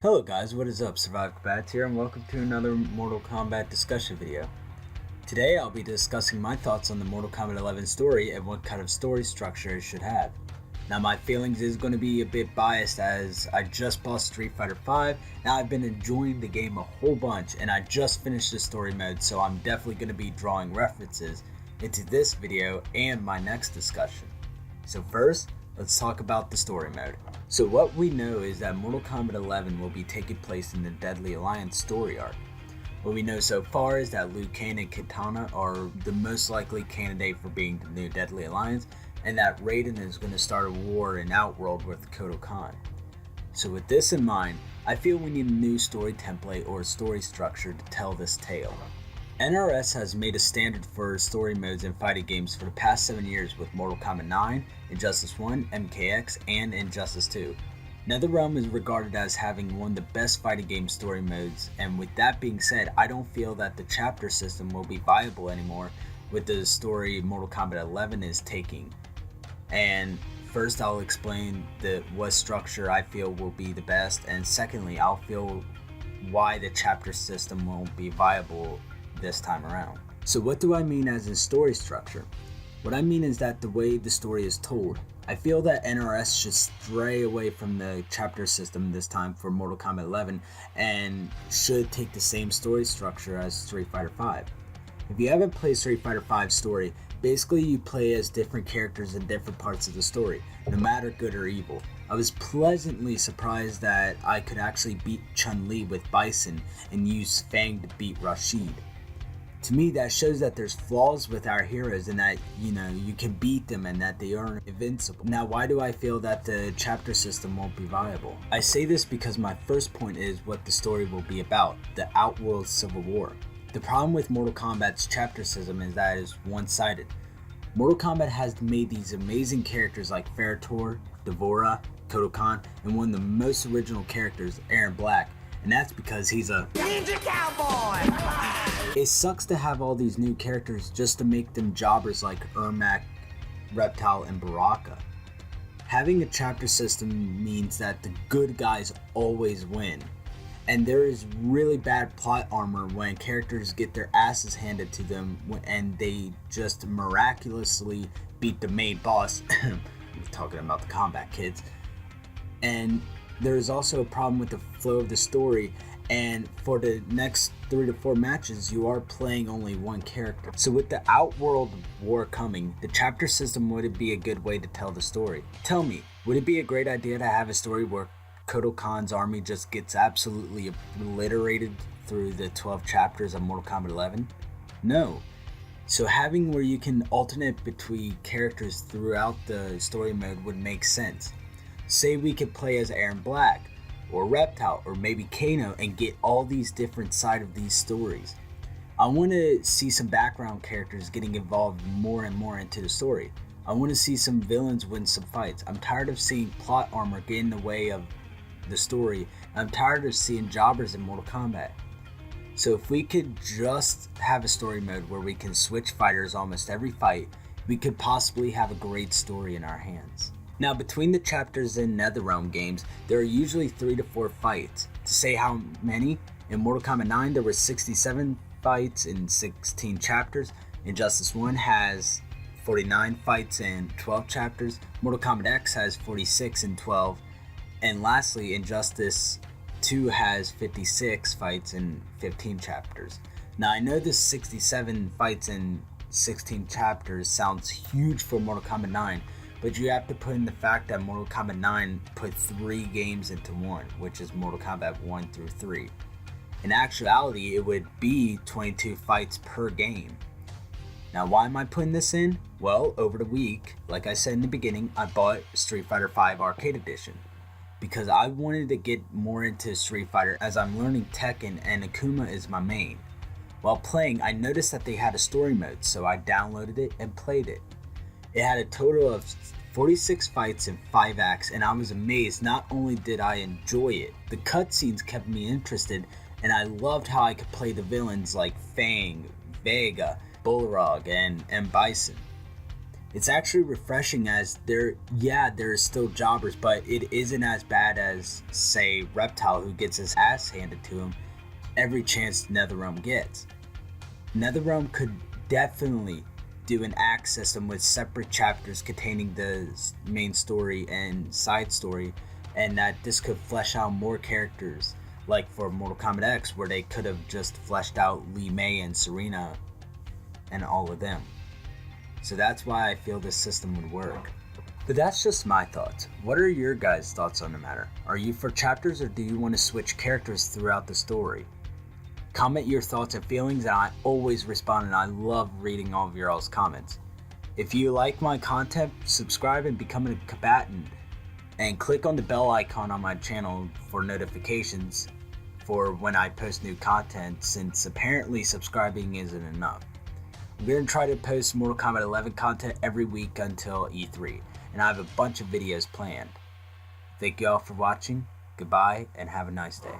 Hello guys, what is up? Survive Combats here and welcome to another Mortal Kombat discussion video. Today I'll be discussing my thoughts on the Mortal Kombat 11 story and what kind of story structure it should have. Now my feelings is going to be a bit biased as I just bought Street Fighter V. Now I've been enjoying the game a whole bunch and I just finished the story mode, so I'm definitely going to be drawing references into this video and my next discussion. So first, let's talk about the story mode. So what we know is that Mortal Kombat 11 will be taking place in the Deadly Alliance story arc. What we know so far is that Liu Kang and Kitana are the most likely candidate for being the new Deadly Alliance, and that Raiden is going to start a war in Outworld with Kotal Khan. So with this in mind, I feel we need a new story template or story structure to tell this tale. NRS has made a standard for story modes in fighting games for the past 7 years with Mortal Kombat 9, Injustice 1, MKX, and Injustice 2. NetherRealm is regarded as having one of the best fighting game story modes, and with that being said, I don't feel that the chapter system will be viable anymore with the story Mortal Kombat 11 is taking. And first I'll explain what structure I feel will be the best, and secondly I'll feel why the chapter system won't be viable this time around. So what do I mean as a story structure? What I mean is that the way the story is told. I feel that NRS should stray away from the chapter system this time for Mortal Kombat 11 and should take the same story structure as Street Fighter V. If you haven't played Street Fighter V story, basically you play as different characters in different parts of the story, no matter good or evil. I was pleasantly surprised that I could actually beat Chun-Li with Bison and use Fang to beat Rashid. To me, that shows that there's flaws with our heroes and that, you can beat them and that they aren't invincible. Now, why do I feel that the chapter system won't be viable? I say this because my first point is what the story will be about, the Outworld Civil War. The problem with Mortal Kombat's chapter system is that it is one-sided. Mortal Kombat has made these amazing characters like Ferritor, Devora, Kotal Khan, and one of the most original characters, Aaron Black, and that's because he's a Ninja Cowboy! It sucks to have all these new characters just to make them jobbers like Ermac, Reptile, and Baraka. Having a chapter system means that the good guys always win, and there is really bad plot armor when characters get their asses handed to them and they just miraculously beat the main boss. I'm talking about the combat kids. And there is also a problem with the flow of the story, and for the next 3 to 4 matches you are playing only one character. So with the Outworld War coming, the chapter system would be a good way to tell the story. Tell me, would it be a great idea to have a story where Kotal Khan's army just gets absolutely obliterated through the 12 chapters of Mortal Kombat 11? No. So having where you can alternate between characters throughout the story mode would make sense. Say we could play as Aaron Black, or Reptile, or maybe Kano, and get all these different sides of these stories. I want to see some background characters getting involved more and more into the story. I want to see some villains win some fights. I'm tired of seeing plot armor get in the way of the story. I'm tired of seeing jobbers in Mortal Kombat. So if we could just have a story mode where we can switch fighters almost every fight, we could possibly have a great story in our hands. Now, between the chapters in NetherRealm games, there are usually 3 to 4 fights. To say how many, in Mortal Kombat 9 there were 67 fights in 16 chapters. Injustice 1 has 49 fights in 12 chapters. Mortal Kombat X has 46 in 12. And lastly, Injustice 2 has 56 fights in 15 chapters. Now, I know this 67 fights in 16 chapters sounds huge for Mortal Kombat 9, but you have to put in the fact that Mortal Kombat 9 put 3 games into one, which is Mortal Kombat 1 through 3. In actuality, it would be 22 fights per game. Now, why am I putting this in? Well, over the week, like I said in the beginning, I bought Street Fighter V Arcade Edition because I wanted to get more into Street Fighter as I'm learning Tekken and Akuma is my main. While playing, I noticed that they had a story mode, so I downloaded it and played it. It had a total of 46 fights and 5 acts, and I was amazed. Not only did I enjoy it, the cutscenes kept me interested, and I loved how I could play the villains like Fang, Vega, Bullrog, and Bison. It's actually refreshing, as there's still jobbers, but it isn't as bad as, say, Reptile, who gets his ass handed to him every chance NetherRealm gets. NetherRealm could definitely do an act system with separate chapters containing the main story and side story, and that this could flesh out more characters, like for Mortal Kombat X, where they could have just fleshed out Li Mei and Serena and all of them. So that's why I feel this system would work. But that's just my thoughts. What are your guys' thoughts on the matter? Are you for chapters, or do you want to switch characters throughout the story? Comment your thoughts and feelings, and I always respond, and I love reading all of your all's comments. If you like my content, subscribe and become a combatant, and click on the bell icon on my channel for notifications for when I post new content, since apparently subscribing isn't enough. I'm going to try to post Mortal Kombat 11 content every week until E3, and I have a bunch of videos planned. Thank you all for watching, goodbye, and have a nice day.